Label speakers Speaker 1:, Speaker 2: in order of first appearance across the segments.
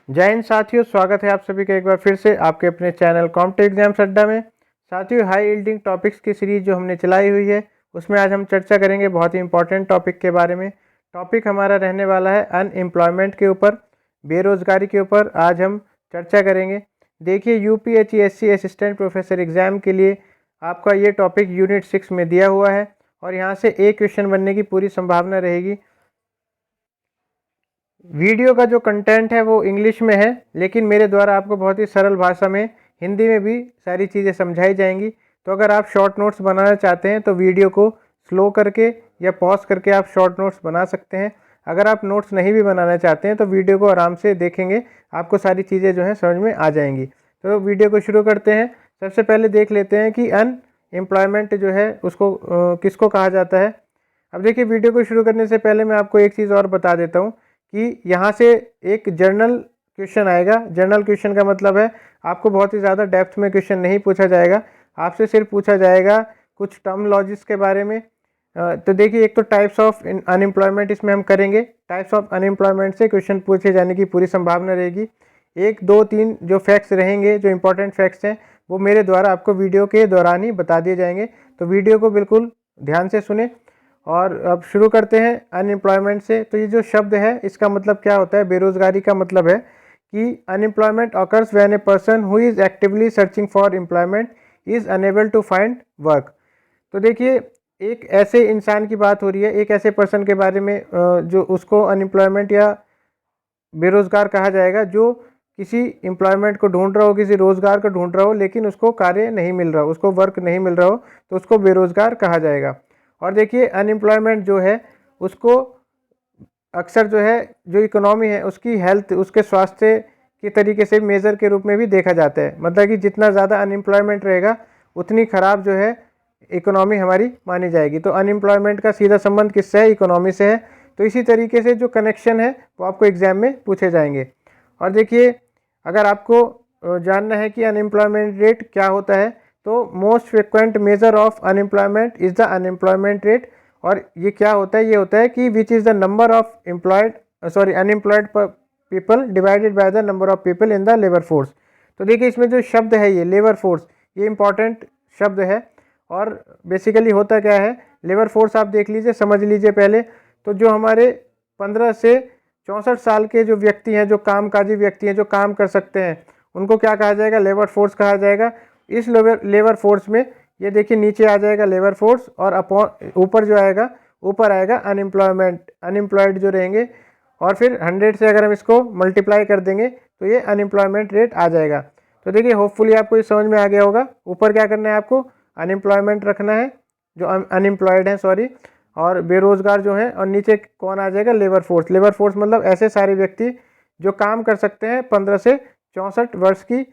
Speaker 1: जय हिंद साथियों, स्वागत है आप सभी का एक बार फिर से आपके अपने चैनल कॉम्पिटिटिव एग्जाम्स अड्डा में। साथियों, हाई यील्डिंग टॉपिक्स की सीरीज जो हमने चलाई हुई है उसमें आज हम चर्चा करेंगे बहुत ही इंपॉर्टेंट टॉपिक के बारे में। टॉपिक हमारा रहने वाला है अनएम्प्लॉयमेंट के ऊपर, बेरोजगारी के ऊपर आज हम चर्चा करेंगे। देखिए, यूपीएससी असिस्टेंट प्रोफेसर एग्जाम के लिए आपका ये टॉपिक यूनिट 6 में दिया हुआ है और यहाँ से एक क्वेश्चन बनने की पूरी संभावना रहेगी। वीडियो का जो कंटेंट है वो इंग्लिश में है, लेकिन मेरे द्वारा आपको बहुत ही सरल भाषा में हिंदी में भी सारी चीज़ें समझाई जाएंगी। तो अगर आप शॉर्ट नोट्स बनाना चाहते हैं तो वीडियो को स्लो करके या पॉज करके आप शॉर्ट नोट्स बना सकते हैं। अगर आप नोट्स नहीं भी बनाना चाहते हैं तो वीडियो को आराम से देखेंगे, आपको सारी चीज़ें जो हैं समझ में आ जाएंगी। तो वीडियो को शुरू करते हैं। सबसे पहले देख लेते हैं कि अनएम्प्लॉयमेंट जो है उसको किसको कहा जाता है। अब देखिए, वीडियो को शुरू करने से पहले मैं आपको एक चीज़ और बता देता हूँ कि यहाँ से एक जर्नल क्वेश्चन आएगा। जर्नल क्वेश्चन का मतलब है आपको बहुत ही ज़्यादा डेप्थ में क्वेश्चन नहीं पूछा जाएगा, आपसे सिर्फ पूछा जाएगा कुछ टर्मोलॉजीज के बारे में। तो देखिए, एक तो टाइप्स ऑफ अनएम्प्लॉयमेंट इसमें हम करेंगे। टाइप्स ऑफ अनएम्प्लॉयमेंट से क्वेश्चन पूछे जाने की पूरी संभावना रहेगी। 1, 2, 3 जो फैक्ट्स रहेंगे, जो इंपॉर्टेंट फैक्ट्स हैं, वो मेरे द्वारा आपको वीडियो के दौरान ही बता दिए जाएंगे। तो वीडियो को बिल्कुल ध्यान से सुने। और अब शुरू करते हैं अनएम्प्लॉयमेंट से। तो ये जो शब्द है इसका मतलब क्या होता है? बेरोजगारी का मतलब है कि unemployment occurs when a person who is actively searching for employment is unable to find work. तो देखिए, एक ऐसे इंसान की बात हो रही है, एक ऐसे पर्सन के बारे में जो उसको अनएम्प्लॉयमेंट या बेरोजगार कहा जाएगा, जो किसी एम्प्लॉयमेंट को ढूंढ रहा हो, किसी रोजगार को ढूंढ रहा हो, लेकिन उसको कार्य नहीं मिल रहा हो, उसको वर्क नहीं मिल रहा हो, तो उसको बेरोजगार कहा जाएगा। और देखिए, अनएम्प्लॉयमेंट जो है उसको अक्सर जो है, जो इकोनॉमी है उसकी हेल्थ, उसके स्वास्थ्य के तरीके से मेज़र के रूप में भी देखा जाता है। मतलब कि जितना ज़्यादा अनएम्प्लॉयमेंट रहेगा उतनी ख़राब जो है इकोनॉमी हमारी मानी जाएगी। तो अनएम्प्लॉयमेंट का सीधा संबंध किससे है? इकोनॉमी से है। तो इसी तरीके से जो कनेक्शन है वो आपको एग्जाम में पूछे जाएंगे। और देखिए, अगर आपको जानना है कि अनएम्प्लॉयमेंट रेट क्या होता है, तो most frequent measure of unemployment is the unemployment rate. और ये क्या होता है? ये होता है कि which is the number of unemployed people divided by the number of people in the labour force. तो देखिए, इसमें जो शब्द है ये लेबर फोर्स, ये इंपॉर्टेंट शब्द है। और बेसिकली होता क्या है, लेबर फोर्स आप देख लीजिए, समझ लीजिए पहले। तो जो हमारे 15 से 64 साल के जो व्यक्ति हैं, जो कामकाजी व्यक्ति हैं, जो काम कर सकते हैं, उनको क्या कहा जाएगा? लेबर फोर्स कहा जाएगा। इस लेबर फोर्स में ये देखिए, नीचे आ जाएगा लेबर फोर्स और अपॉन ऊपर जो आएगा, ऊपर आएगा अनएम्प्लॉयड जो रहेंगे। और फिर 100 से अगर हम इसको मल्टीप्लाई कर देंगे तो ये अनएम्प्लॉयमेंट रेट आ जाएगा। तो देखिए, होपफुली आपको ये समझ में आ गया होगा। ऊपर क्या करना है? आपको अनएम्प्लॉयमेंट रखना है, जो अनएम्प्लॉयड है, सॉरी, और बेरोजगार जो है, और नीचे कौन आ जाएगा? Labour force. लेबर फोर्स मतलब ऐसे सारे व्यक्ति जो काम कर सकते हैं 15 से 64 वर्ष की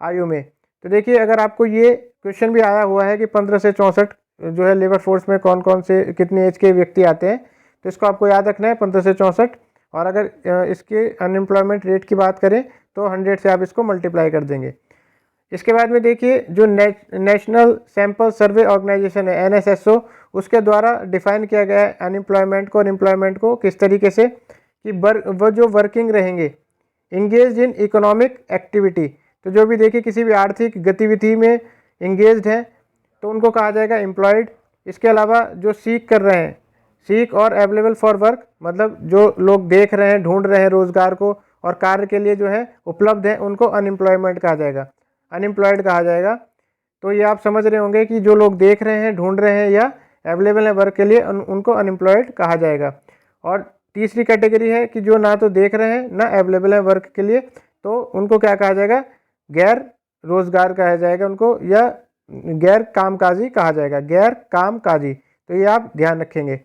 Speaker 1: आयु में। तो देखिए, अगर आपको ये क्वेश्चन भी आया हुआ है कि 15 से 64 जो है लेबर फोर्स में कौन कौन से कितनी एज के व्यक्ति आते हैं, तो इसको आपको याद रखना है, 15 से 64। और अगर इसके अनएम्प्लॉयमेंट रेट की बात करें तो 100 से आप इसको मल्टीप्लाई कर देंगे। इसके बाद में देखिए, जो नेशनल सैंपल सर्वे ऑर्गेनाइजेशन है, NSSO, उसके द्वारा डिफाइन किया गया है अनएम्प्लॉयमेंट को और एम्प्लॉयमेंट को किस तरीके से, कि वो जो वर्किंग रहेंगे इंगेज इन इकोनॉमिक एक्टिविटी। तो जो भी देखिए किसी भी आर्थिक गतिविधि में इंगेज्ड हैं तो उनको कहा जाएगा एम्प्लॉयड। इसके अलावा जो सीख कर रहे हैं, सीख और अवेलेबल फॉर वर्क, मतलब जो लोग देख रहे हैं, ढूंढ रहे हैं रोजगार को और कार्य के लिए जो है उपलब्ध है, उनको अनएम्प्लॉयमेंट कहा जाएगा, अनएम्प्लॉयड कहा जाएगा। तो ये आप समझ रहे होंगे कि जो लोग देख रहे हैं, ढूंढ रहे हैं या अवेलेबल है वर्क के लिए, उनको अनएम्प्लॉयड कहा जाएगा। और तीसरी कैटेगरी है कि जो ना तो देख रहे हैं ना अवेलेबल है वर्क के लिए, तो उनको क्या कहा जाएगा? गैर रोजगार कहा जाएगा उनको, या गैर कामकाजी कहा जाएगा, गैर कामकाजी। तो ये आप ध्यान रखेंगे।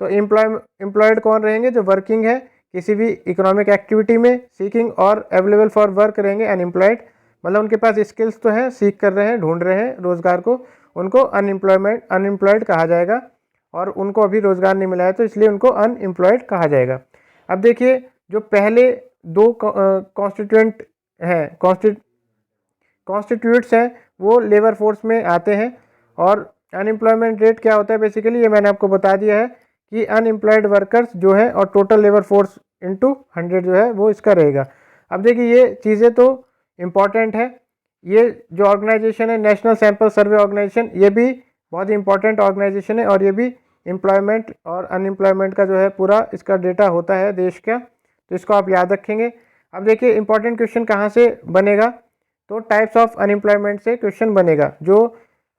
Speaker 1: तो एम्प्लॉयड कौन रहेंगे? जो वर्किंग है किसी भी इकोनॉमिक एक्टिविटी में, सीकिंग और अवेलेबल फॉर वर्क रहेंगे अनएम्प्लॉयड। मतलब उनके पास स्किल्स तो हैं, सीख कर रहे हैं, ढूंढ रहे हैं रोजगार को, उनको अनएम्प्लॉयड कहा जाएगा। और उनको अभी रोजगार नहीं मिला है तो इसलिए उनको अनएम्प्लॉयड कहा जाएगा। अब देखिए, जो पहले दो कॉन्स्टिट्यूएंट हैं, कॉन्स्टिट्यूट्स हैं, वो लेबर फोर्स में आते हैं। और अनएम्प्लॉयमेंट रेट क्या होता है? बेसिकली ये मैंने आपको बता दिया है कि अनएम्प्लॉयड वर्कर्स जो है और टोटल लेबर फोर्स इंटू 100 जो है वो इसका रहेगा। अब देखिए ये चीज़ें तो इम्पॉर्टेंट है। ये जो ऑर्गेनाइजेशन है नेशनल सैंपल सर्वे ऑर्गेनाइजेशन, ये भी बहुत ही इंपॉर्टेंट ऑर्गेनाइजेशन है और ये भी एम्प्लॉयमेंट और अनएम्प्लॉयमेंट का जो है पूरा इसका डेटा होता है देश का, तो इसको आप याद रखेंगे। अब देखिए इंपॉर्टेंट क्वेश्चन कहाँ से बनेगा, तो टाइप्स ऑफ अनएम्प्लॉयमेंट से क्वेश्चन बनेगा। जो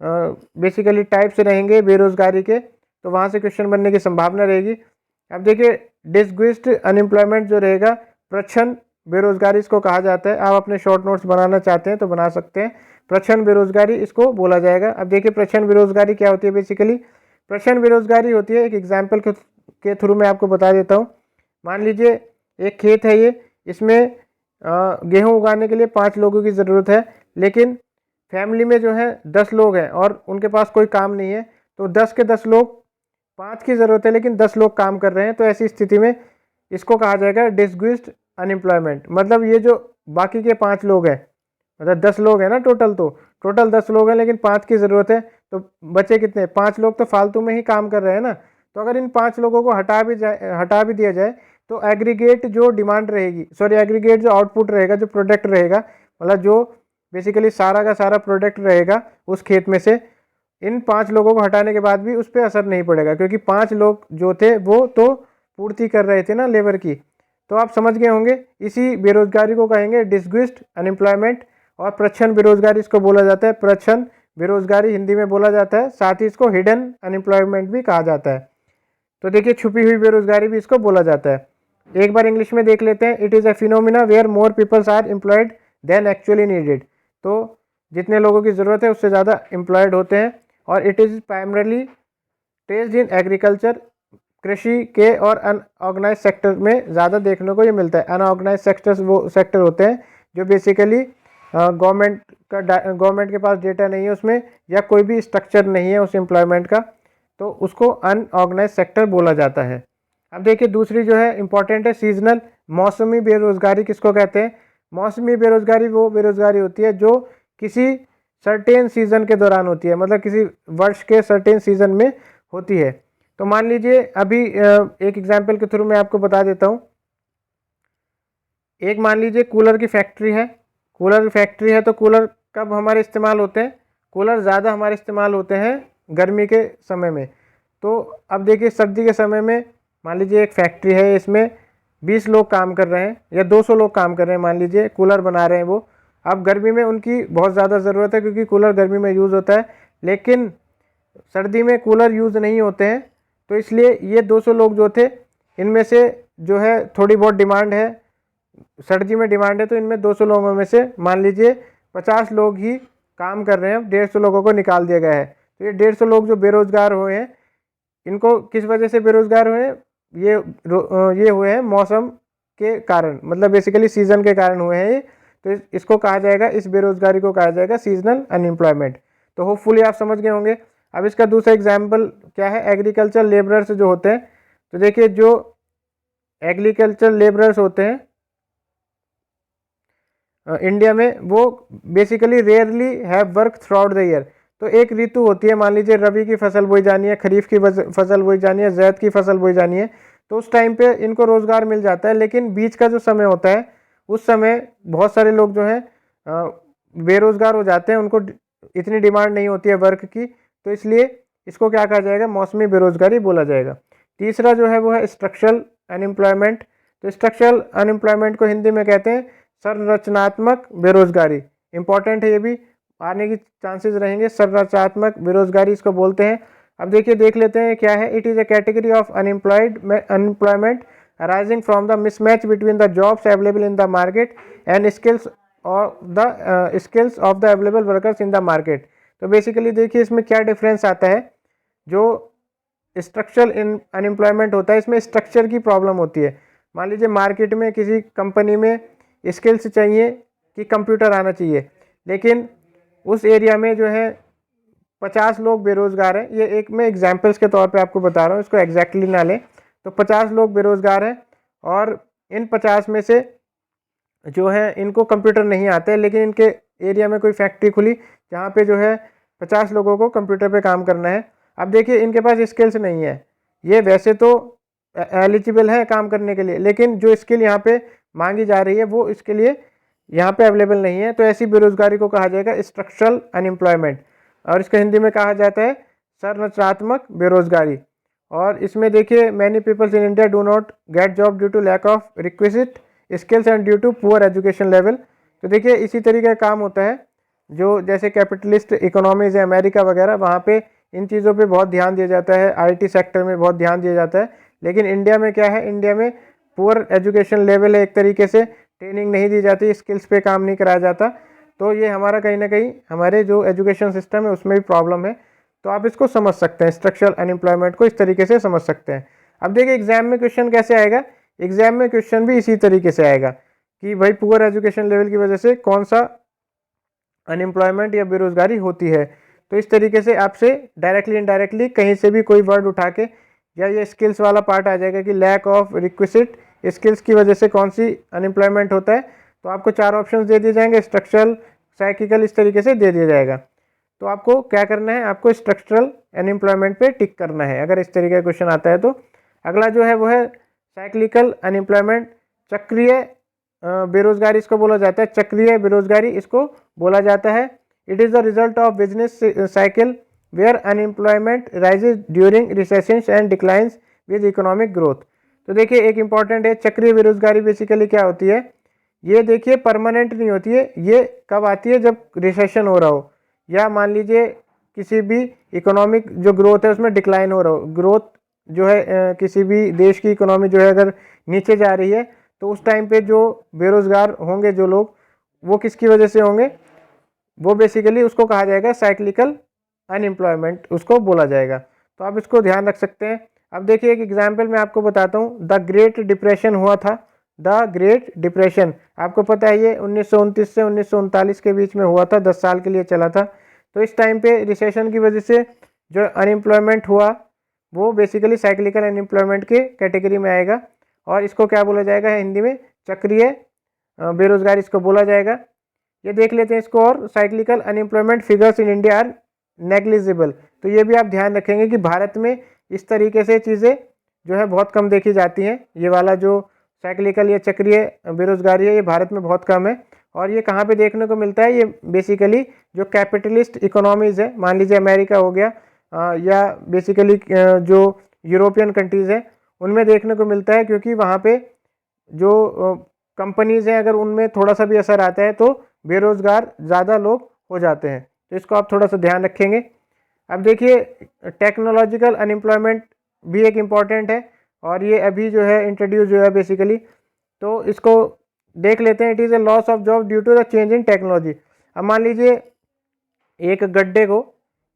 Speaker 1: बेसिकली टाइप्स रहेंगे बेरोजगारी के, तो वहाँ से क्वेश्चन बनने की संभावना रहेगी। अब देखिए डिस्ग्विस्ड अनएम्प्लॉयमेंट जो रहेगा, प्रच्छन्न बेरोजगारी इसको कहा जाता है। आप अपने शॉर्ट नोट्स बनाना चाहते हैं तो बना सकते हैं, प्रच्छन्न बेरोजगारी इसको बोला जाएगा। अब देखिए प्रच्छन्न बेरोजगारी क्या होती है, बेसिकली प्रच्छन्न बेरोजगारी होती है, एक एग्जाम्पल के थ्रू मैं आपको बता देता हूँ। मान लीजिए एक खेत है, ये इसमें गेहूं उगाने के लिए 5 लोगों की ज़रूरत है, लेकिन फैमिली में जो है 10 लोग हैं और उनके पास कोई काम नहीं है, तो 10 के 10 लोग, 5 की ज़रूरत है लेकिन 10 लोग काम कर रहे हैं, तो ऐसी स्थिति में इसको कहा जाएगा डिस्ग्विस्ड अनएम्प्लॉयमेंट। मतलब ये जो बाकी के 5 लोग हैं, मतलब 10 लोग हैं ना टोटल, तो टोटल 10 लोग हैं लेकिन 5 की ज़रूरत है, तो बचे कितने, 5 लोग तो फालतू में ही काम कर रहे हैं ना। तो अगर इन 5 लोगों को हटा भी दिया जाए तो एग्रीगेट जो डिमांड रहेगी, सॉरी एग्रीगेट जो आउटपुट रहेगा, जो प्रोडक्ट रहेगा, मतलब जो बेसिकली सारा का सारा प्रोडक्ट रहेगा उस खेत में से, इन 5 लोगों को हटाने के बाद भी उस पर असर नहीं पड़ेगा, क्योंकि 5 लोग जो थे वो तो पूर्ति कर रहे थे ना लेबर की। तो आप समझ गए होंगे, इसी बेरोजगारी को कहेंगे डिस्ग्विस्ड अनएम्प्लॉयमेंट, और प्रच्छन्न बेरोजगारी इसको बोला जाता है, प्रच्छन्न बेरोजगारी हिंदी में बोला जाता है। साथ ही इसको हिडन अनएम्प्लॉयमेंट भी कहा जाता है। तो देखिए छुपी हुई बेरोजगारी भी इसको बोला जाता है। एक बार इंग्लिश में देख लेते हैं, it is a phenomena where more peoples are employed than actually needed. तो जितने लोगों की ज़रूरत है उससे ज़्यादा एम्प्लॉयड होते हैं, और it is primarily traced in agriculture, कृषि के और अनऑर्गेनाइज सेक्टर में ज़्यादा देखने को ये मिलता है। अनऑर्गेनाइज सेक्टर्स वो सेक्टर होते हैं जो बेसिकली गवर्नमेंट के पास डेटा नहीं है उसमें, या कोई भी स्ट्रक्चर नहीं है उस एम्प्लॉयमेंट का, तो उसको अनऑर्गेनाइज सेक्टर बोला जाता है। अब देखिए दूसरी जो है इंपॉर्टेंट है सीजनल, मौसमी बेरोजगारी किसको कहते हैं। मौसमी बेरोजगारी वो बेरोजगारी होती है जो किसी सर्टेन सीजन के दौरान होती है, मतलब किसी वर्ष के सर्टेन सीजन में होती है। तो मान लीजिए अभी एक एग्जाम्पल के थ्रू मैं आपको बता देता हूँ। एक मान लीजिए कूलर की फैक्ट्री है, कूलर फैक्ट्री है, तो कूलर कब हमारे इस्तेमाल होते हैं, कूलर ज़्यादा हमारे इस्तेमाल होते हैं गर्मी के समय में। तो अब देखिए सर्दी के समय में मान लीजिए एक फैक्ट्री है, इसमें 20 लोग काम कर रहे हैं या 200 लोग काम कर रहे हैं, मान लीजिए कूलर बना रहे हैं वो। अब गर्मी में उनकी बहुत ज़्यादा ज़रूरत है क्योंकि कूलर गर्मी में यूज़ होता है, लेकिन सर्दी में कूलर यूज़ नहीं होते हैं, तो इसलिए ये 200 लोग जो थे, इनमें से जो है थोड़ी बहुत डिमांड है, सर्दी में डिमांड है, तो इनमें 200 लोगों में से मान लीजिए 50 लोग ही काम कर रहे हैं, 150 लोगों को निकाल दिया गया है। तो ये 150 लोग जो बेरोजगार हुए हैं, इनको किस वजह से बेरोजगार हुए हैं, ये हुए हैं मौसम के कारण, मतलब बेसिकली सीजन के कारण हुए हैं ये। तो इसको कहा जाएगा, इस बेरोजगारी को कहा जाएगा सीजनल अनएम्प्लॉयमेंट। तो होपफुली आप समझ गए होंगे। अब इसका दूसरा एग्जाम्पल क्या है, एग्रीकल्चर लेबरर्स जो होते हैं। तो देखिए जो एग्रीकल्चर लेबरर्स होते हैं इंडिया में, वो basically rarely have work through out the year. तो एक ऋतु होती है, मान लीजिए रबी की फसल बोई जानी है, खरीफ की फसल बोई जानी है, ज़ैद की फसल बोई जानी है, तो उस टाइम पे इनको रोज़गार मिल जाता है। लेकिन बीच का जो समय होता है, उस समय बहुत सारे लोग जो हैं बेरोज़गार हो जाते हैं, उनको इतनी डिमांड नहीं होती है वर्क की, तो इसलिए इसको क्या कहा जाएगा, मौसमी बेरोज़गारी बोला जाएगा। तीसरा जो है वो है स्ट्रक्चरल अनएम्प्लॉयमेंट। तो स्ट्रक्चरल अनएम्प्लॉयमेंट को हिंदी में कहते हैं संरचनात्मक बेरोजगारी। इंपॉर्टेंट है, ये भी आने की चांसेस रहेंगे। संरचनात्मक बेरोजगारी इसको बोलते हैं। अब देखिए देख लेते हैं क्या है। It is a category of unemployment arising from the mismatch between the jobs available in the market and skills of the available workers in the market. तो बेसिकली देखिए इसमें क्या डिफरेंस आता है। जो स्ट्रक्चरल अनएम्प्लॉयमेंट होता है, इसमें स्ट्रक्चर की प्रॉब्लम होती है। मान लीजिए मार्केट में किसी कंपनी में स्किल्स चाहिए कि कंप्यूटर आना चाहिए, लेकिन उस एरिया में जो है 50 लोग बेरोज़गार हैं। ये एक मैं एग्जांपल्स के तौर पे आपको बता रहा हूँ, इसको एग्जैक्टली ना लें। तो 50 लोग बेरोज़गार हैं और इन 50 में से जो है इनको कंप्यूटर नहीं आता है, लेकिन इनके एरिया में कोई फैक्ट्री खुली जहाँ पे जो है 50 लोगों को कंप्यूटर पे काम करना है। अब देखिए इनके पास स्किल्स नहीं है, ये वैसे तो एलिजिबल है काम करने के लिए, लेकिन जो स्किल यहाँ पे मांगी जा रही है वो इसके लिए यहाँ पे अवेलेबल नहीं है। तो ऐसी बेरोजगारी को कहा जाएगा स्ट्रक्चरल अनएम्प्लॉयमेंट, और इसको हिंदी में कहा जाता है संरचनात्मक बेरोजगारी। और इसमें देखिए many peoples in India do not get job due to lack of requisite skills and due to poor education level. तो देखिए इसी तरीके का काम होता है जो जैसे कैपिटलिस्ट इकोनॉमीज़ है अमेरिका वगैरह, वहाँ पे इन चीज़ों पे बहुत ध्यान दिया जाता है, आईटी सेक्टर में बहुत ध्यान दिया जाता है। लेकिन इंडिया में क्या है, इंडिया में पुअर एजुकेशन लेवल है, एक तरीके से ट्रेनिंग नहीं दी जाती, स्किल्स पे काम नहीं कराया जाता। तो ये हमारा कहीं ना कहीं हमारे जो एजुकेशन सिस्टम है उसमें भी प्रॉब्लम है। तो आप इसको समझ सकते हैं, स्ट्रक्चरल अनएम्प्लॉयमेंट को इस तरीके से समझ सकते हैं। अब देखिए एग्जाम में क्वेश्चन कैसे आएगा, एग्जाम में क्वेश्चन भी इसी तरीके से आएगा कि भाई पुअर एजुकेशन लेवल की वजह से कौन सा अनएम्प्लॉयमेंट या बेरोजगारी होती है। तो इस तरीके से आपसे डायरेक्टली इनडायरेक्टली कहीं से भी कोई वर्ड उठा के, या ये स्किल्स वाला पार्ट आ जाएगा कि लैक ऑफ रिक्विजिट स्किल्स की वजह से कौन सी अनएम्प्लॉयमेंट होता है। तो आपको 4 ऑप्शंस दे दिए जाएंगे, स्ट्रक्चरल, साइक्लिकल, इस तरीके से दे दिया जाएगा। तो आपको क्या करना है, आपको स्ट्रक्चरल अनएम्प्लॉयमेंट पे टिक करना है अगर इस तरीके का क्वेश्चन आता है। तो अगला जो है वो है साइक्लिकल अनएम्प्लॉयमेंट, चक्रीय बेरोजगारी इसको बोला जाता है, चक्रीय बेरोजगारी इसको बोला जाता है। It is the result of business cycle where unemployment rises during recessions and declines with economic growth. तो देखिए एक इंपॉर्टेंट है, चक्रीय बेरोजगारी बेसिकली क्या होती है, ये देखिए परमानेंट नहीं होती है। ये कब आती है, जब रिसेशन हो रहा हो, या मान लीजिए किसी भी इकोनॉमिक जो ग्रोथ है उसमें डिक्लाइन हो रहा हो। ग्रोथ जो है किसी भी देश की इकोनॉमी जो है अगर नीचे जा रही है, तो उस टाइम पे जो बेरोजगार होंगे जो लोग, वो किसकी वजह से होंगे, वो बेसिकली उसको कहा जाएगा साइक्लिकल अनएम्प्लॉयमेंट, उसको बोला जाएगा। तो आप इसको ध्यान रख सकते हैं। अब देखिए एक एग्जाम्पल मैं आपको बताता हूँ, द ग्रेट डिप्रेशन हुआ था, द ग्रेट डिप्रेशन आपको पता है ये 1929 से 1939 के बीच में हुआ था, 10 साल के लिए चला था। तो इस टाइम पे रिसेशन की वजह से जो अनएम्प्लॉयमेंट हुआ वो बेसिकली साइक्लिकल अनएम्प्लॉयमेंट के कैटेगरी में आएगा, और इसको क्या बोला जाएगा हिंदी में, चक्रीय बेरोजगारी इसको बोला जाएगा। ये देख लेते हैं इसको, और cyclical unemployment figures in India are negligible. तो ये भी आप ध्यान रखेंगे कि भारत में इस तरीके से चीज़ें जो है बहुत कम देखी जाती हैं। ये वाला जो साइक्लिकल या चक्रीय बेरोजगारी है ये भारत में बहुत कम है। और ये कहाँ पे देखने को मिलता है, ये बेसिकली जो कैपिटलिस्ट इकोनॉमीज़ है, मान लीजिए अमेरिका हो गया, या बेसिकली जो यूरोपियन कंट्रीज़ हैं उनमें देखने को मिलता है, क्योंकि वहाँ पे जो कंपनीज़ हैं अगर उनमें थोड़ा सा भी असर आता है तो बेरोज़गार ज़्यादा लोग हो जाते हैं। तो इसको आप थोड़ा सा ध्यान रखेंगे। अब देखिए टेक्नोलॉजिकल अनएम्प्लॉयमेंट भी एक इम्पॉर्टेंट है, और ये अभी जो है इंट्रोड्यूस जो है बेसिकली, तो इसको देख लेते हैं। It is a loss of job due to the change in technology. अब मान लीजिए एक गड्ढे को,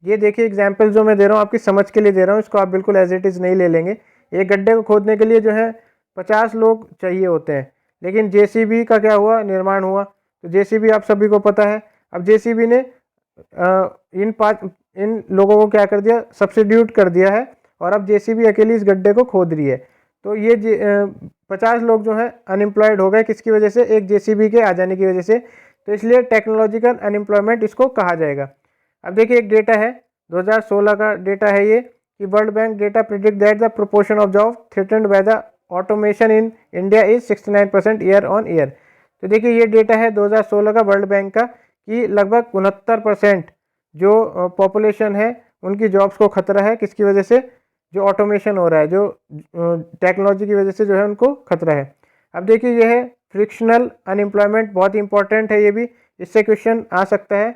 Speaker 1: ये देखिए एग्जाम्पल जो मैं दे रहा हूँ आपकी समझ के लिए दे रहा हूँ, इसको आप बिल्कुल एज इट इज़ नहीं ले लेंगे। एक गड्ढे को खोदने के लिए जो है 50 लोग चाहिए होते हैं, लेकिन जेसीबी का क्या हुआ, निर्माण हुआ। तो जेसीबी आप सभी को पता है। अब जेसीबी ने इन लोगों को क्या कर दिया, सब्स्टिट्यूट कर दिया है, और अब जेसीबी अकेली इस गड्ढे को खोद रही है। तो ये 50 लोग जो हैं अनएम्प्लॉयड हो गए, किसकी वजह से, एक जेसीबी के आ जाने की वजह से। तो इसलिए टेक्नोलॉजिकल अनएम्प्लॉयमेंट इसको कहा जाएगा। अब देखिए एक डेटा है 2016 का डेटा है ये, कि world bank data predict that the proportion of job threatened by the automation in India is 69% year on year. तो देखिए ये डेटा है 2016 का वर्ल्ड बैंक का, कि लगभग 69% जो पॉपुलेशन है उनकी जॉब्स को खतरा है, किसकी वजह से, जो ऑटोमेशन हो रहा है, जो टेक्नोलॉजी की वजह से जो है उनको खतरा है। अब देखिए ये है फ्रिक्शनल अनएम्प्लॉयमेंट, बहुत इंपॉर्टेंट है ये भी, इससे क्वेश्चन आ सकता है।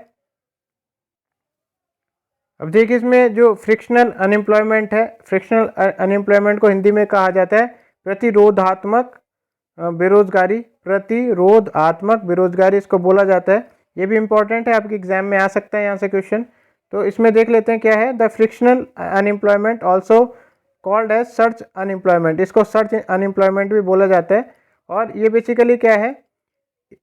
Speaker 1: अब देखिए इसमें जो फ्रिक्शनल अनएम्प्लॉयमेंट है, फ्रिक्शनल अनएम्प्लॉयमेंट को हिंदी में कहा जाता है प्रतिरोधात्मक बेरोजगारी, प्रतिरोधात्मक बेरोजगारी इसको बोला जाता है। ये भी इंपॉर्टेंट है, आपके एग्जाम में आ सकता है यहाँ से क्वेश्चन। तो इसमें देख लेते हैं क्या है, the frictional unemployment also called as search unemployment, इसको सर्च अनएम्प्लॉयमेंट भी बोला जाता है। और ये बेसिकली क्या है,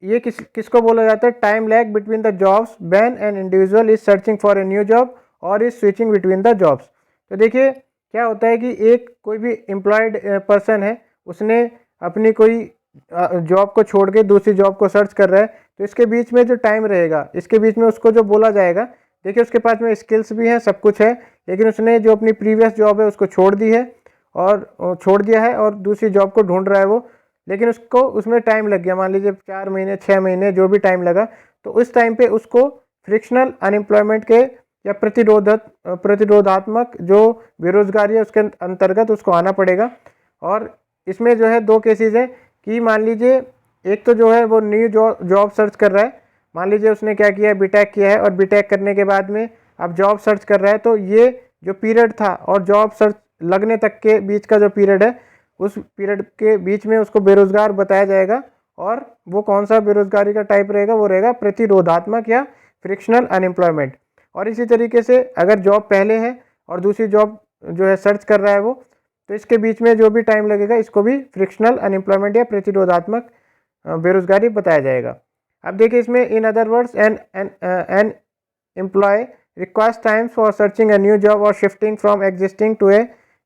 Speaker 1: ये किसको बोला जाता है, time lag between the jobs when an individual is searching for a new job और is switching between the jobs. तो देखिए क्या होता है कि एक कोई भी एम्प्लॉयड पर्सन है, उसने अपनी कोई जॉब को छोड़ के दूसरी जॉब को सर्च कर रहा है, तो इसके बीच में जो टाइम रहेगा, इसके बीच में उसको जो बोला जाएगा, देखिए उसके पास में स्किल्स भी हैं, सब कुछ है, लेकिन उसने जो अपनी प्रीवियस जॉब है उसको छोड़ दी है, और छोड़ दिया है और दूसरी जॉब को ढूंढ रहा है वो। लेकिन उसको उसमें टाइम लग गया, मान लीजिए 4 महीने 6 महीने जो भी टाइम लगा, तो उस टाइम पे उसको फ्रिक्शनल अनएम्प्लॉयमेंट के या प्रतिरोधात्मक जो बेरोजगारी है उसके अंतर्गत उसको आना पड़ेगा। और इसमें जो है 2 केसेस हैं कि मान लीजिए एक तो जो है वो न्यू जॉब सर्च कर रहा है, मान लीजिए उसने क्या किया है, बीटेक किया है और बीटेक करने के बाद में अब जॉब सर्च कर रहा है, तो ये जो पीरियड था और जॉब सर्च लगने तक के बीच का जो पीरियड है, उस पीरियड के बीच में उसको बेरोजगार बताया जाएगा। और वो कौन सा बेरोजगारी का टाइप रहेगा, वो रहेगा प्रतिरोधात्मक या फ्रिक्शनल अनएम्प्लॉयमेंट। और इसी तरीके से अगर जॉब पहले है और दूसरी जॉब जो है सर्च कर रहा है वो, तो इसके बीच में जो भी टाइम लगेगा इसको भी फ्रिक्शनल अनएम्प्लॉयमेंट या प्रतिरोधात्मक बेरोजगारी बताया जाएगा। अब देखिए इसमें in other words an employ requires times for searching a new job or shifting from existing to a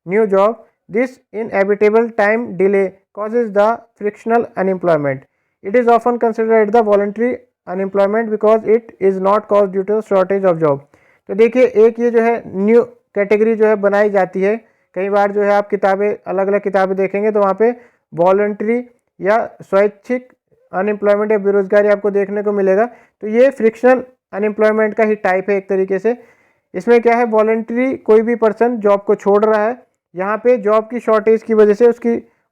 Speaker 1: new job. This inevitable time delay causes the frictional unemployment. It is often considered the voluntary unemployment because it is not caused due to shortage of job. तो देखिए एक ये जो है new category जो है बनाई जाती है, कई बार जो है आप किताबें अलग अलग किताबें देखेंगे तो वहाँ पे वॉलंटरी या स्वैच्छिक अनएम्प्लॉयमेंट या बेरोजगारी आपको देखने को मिलेगा। तो ये फ्रिक्शनल अनएम्प्लॉयमेंट का ही टाइप है एक तरीके से। इसमें क्या है, वॉलंटरी कोई भी पर्सन जॉब को छोड़ रहा है, यहाँ पे जॉब की शॉर्टेज की वजह से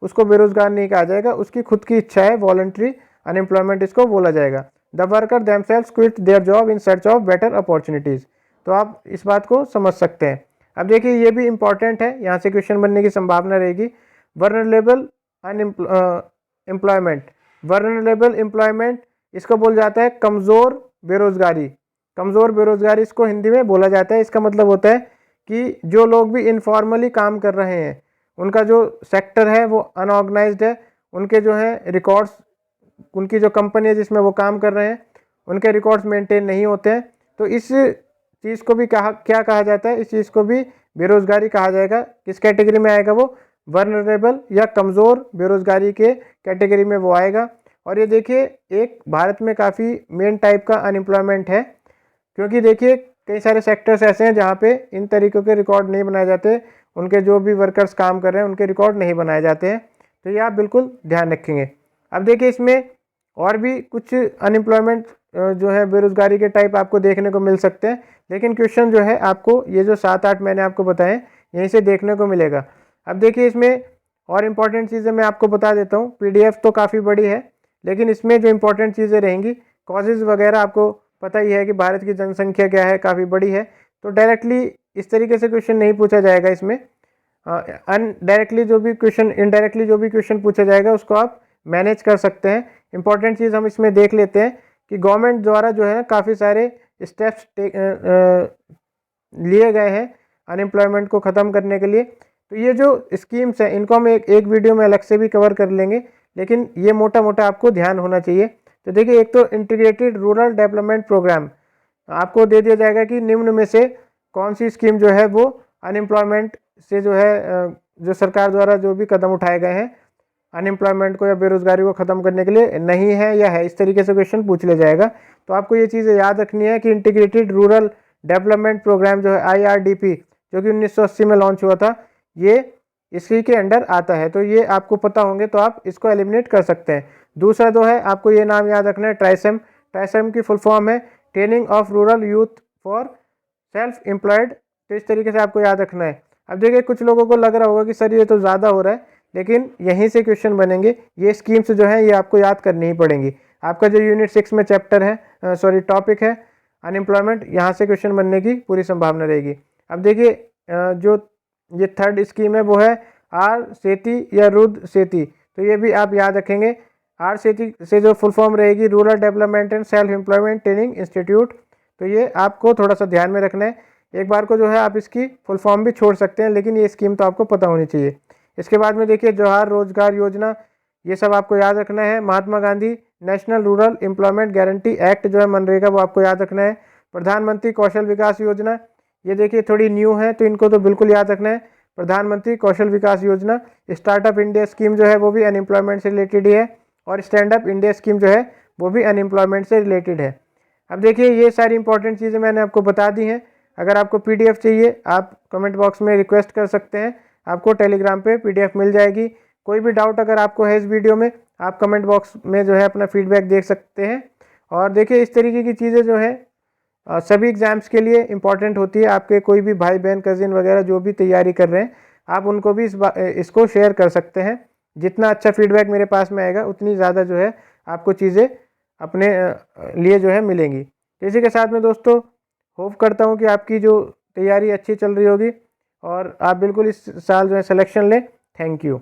Speaker 1: उसको बेरोजगार नहीं कहा जाएगा, उसकी खुद की इच्छा है, वॉलंटरी अनएम्प्लॉयमेंट इसको बोला जाएगा। The worker themselves quit their job in search of better opportunities. तो आप इस बात को समझ सकते हैं। अब देखिए ये भी इंपॉर्टेंट है, यहाँ से क्वेश्चन बनने की संभावना रहेगी। वर्नरेबल एम्प्लॉयमेंट, वर्नरेबल एम्प्लॉयमेंट इसको बोल जाता है कमज़ोर बेरोजगारी। कमज़ोर बेरोजगारी इसको हिंदी में बोला जाता है। इसका मतलब होता है कि जो लोग भी इनफॉर्मली काम कर रहे हैं, उनका जो सेक्टर है वो अनऑर्गेनाइज्ड है, उनके जो है रिकॉर्ड्स, उनकी जो कंपनी है जिसमें वो काम कर रहे हैं उनके रिकॉर्ड्स मेंटेन नहीं होते हैं, तो इस चीज़ को भी क्या कहा जाता है, इस चीज़ को भी बेरोजगारी कहा जाएगा। किस कैटेगरी में आएगा वो, वर्नरेबल या कमज़ोर बेरोजगारी के कैटेगरी में वो आएगा। और ये देखिए एक भारत में काफ़ी मेन टाइप का अनएम्प्लॉयमेंट है, क्योंकि देखिए कई सारे सेक्टर्स ऐसे हैं जहाँ पे इन तरीक़ों के रिकॉर्ड नहीं बनाए जाते, उनके जो भी वर्कर्स काम कर रहे हैं उनके रिकॉर्ड नहीं बनाए जाते हैं। तो ये आप बिल्कुल ध्यान रखेंगे। अब देखिए इसमें और भी कुछ अनएम्प्लॉयमेंट जो है बेरोजगारी के टाइप आपको देखने को मिल सकते हैं, लेकिन क्वेश्चन जो है आपको ये जो 7-8 मैंने आपको बताएं यहीं से देखने को मिलेगा। अब देखिए इसमें और इम्पॉर्टेंट चीज़ें मैं आपको बता देता हूँ। PDF तो काफ़ी बड़ी है, लेकिन इसमें जो इम्पोर्टेंट चीज़ें रहेंगी, कॉजेज़ वगैरह आपको पता ही है कि भारत की जनसंख्या क्या है, काफ़ी बड़ी है, तो डायरेक्टली इस तरीके से क्वेश्चन नहीं पूछा जाएगा इसमें। अनडायरेक्टली जो भी क्वेश्चन, इनडायरेक्टली जो भी क्वेश्चन पूछा जाएगा उसको आप मैनेज कर सकते हैं। इंपॉर्टेंट चीज़ हम इसमें देख लेते हैं कि गवर्नमेंट द्वारा जो है काफ़ी सारे स्टेप्स लिए गए हैं अनएम्प्लॉयमेंट को ख़त्म करने के लिए। तो ये जो स्कीम्स हैं इनको हम एक वीडियो में अलग से भी कवर कर लेंगे, लेकिन ये मोटा मोटा आपको ध्यान होना चाहिए। तो देखिए एक तो इंटीग्रेटेड रूरल डेवलपमेंट प्रोग्राम आपको दे दिया जाएगा कि निम्न में से कौन सी स्कीम जो है वो अनएम्प्लॉयमेंट से जो है जो सरकार द्वारा जो भी कदम उठाए गए हैं अनएम्प्लॉयमेंट को या बेरोजगारी को ख़त्म करने के लिए नहीं है या है, इस तरीके से क्वेश्चन पूछ लिया जाएगा। तो आपको ये चीज़ें याद रखनी है कि इंटीग्रेटेड रूरल डेवलपमेंट प्रोग्राम जो है IRDP, जो कि 1980 में लॉन्च हुआ था, ये इसी के अंडर आता है। तो ये आपको पता होंगे तो आप इसको एलिमिनेट कर सकते हैं। दूसरा जो है आपको ये नाम याद रखना है, ट्राइसम। ट्राइसम की फुल फॉर्म है training of rural youth for self employed. तो इस तरीके से आपको याद रखना है। अब देखिए कुछ लोगों को लग रहा होगा कि सर ये तो ज़्यादा हो रहा है, लेकिन यहीं से क्वेश्चन बनेंगे। ये स्कीम्स जो है ये आपको याद करनी ही पड़ेंगी। आपका जो यूनिट 6 में चैप्टर है, टॉपिक है अनएम्प्लॉयमेंट, यहाँ से क्वेश्चन बनने की पूरी संभावना रहेगी। अब देखिए जो ये थर्ड स्कीम है वो है आर सेती या रुद्र सेती। तो ये भी आप याद रखेंगे। आर सेती से जो फुल फॉर्म रहेगी rural development and self employment training institute. तो ये आपको थोड़ा सा ध्यान में रखना है। एक बार को जो है आप इसकी फुल फॉर्म भी छोड़ सकते हैं, लेकिन ये स्कीम तो आपको पता होनी चाहिए। इसके बाद में देखिए जवाहर रोजगार योजना, ये सब आपको याद रखना है। Mahatma Gandhi national rural employment guarantee act जो है मनरेगा, वो आपको याद रखना है। प्रधानमंत्री कौशल विकास योजना, ये देखिए थोड़ी न्यू है तो इनको तो बिल्कुल याद रखना है। प्रधानमंत्री कौशल विकास योजना। स्टार्टअप इंडिया स्कीम जो है वो भी अनएम्प्लॉयमेंट से रिलेटेड ही है, और स्टैंड अप इंडिया स्कीम जो है वो भी अनएम्प्लॉयमेंट से रिलेटेड है। अब देखिए ये सारी इंपॉर्टेंट चीज़ें मैंने आपको बता दी हैं। अगर आपको PDF चाहिए आप कमेंट बॉक्स में रिक्वेस्ट कर सकते हैं, आपको टेलीग्राम पे PDF मिल जाएगी। कोई भी डाउट अगर आपको है इस वीडियो में आप कमेंट बॉक्स में जो है अपना फीडबैक देख सकते हैं। और देखिए इस तरीके की चीज़ें जो है सभी एग्ज़ाम्स के लिए इम्पॉर्टेंट होती है। आपके कोई भी भाई बहन कज़िन वगैरह जो भी तैयारी कर रहे हैं, आप उनको भी इसको शेयर कर सकते हैं। जितना अच्छा फीडबैक मेरे पास में आएगा उतनी ज़्यादा जो है आपको चीज़ें अपने लिए जो है मिलेंगी। इसी के साथ में दोस्तों होप करता हूँ कि आपकी जो तैयारी अच्छी चल रही होगी और आप बिल्कुल इस साल जो है सिलेक्शन लें। Thank you.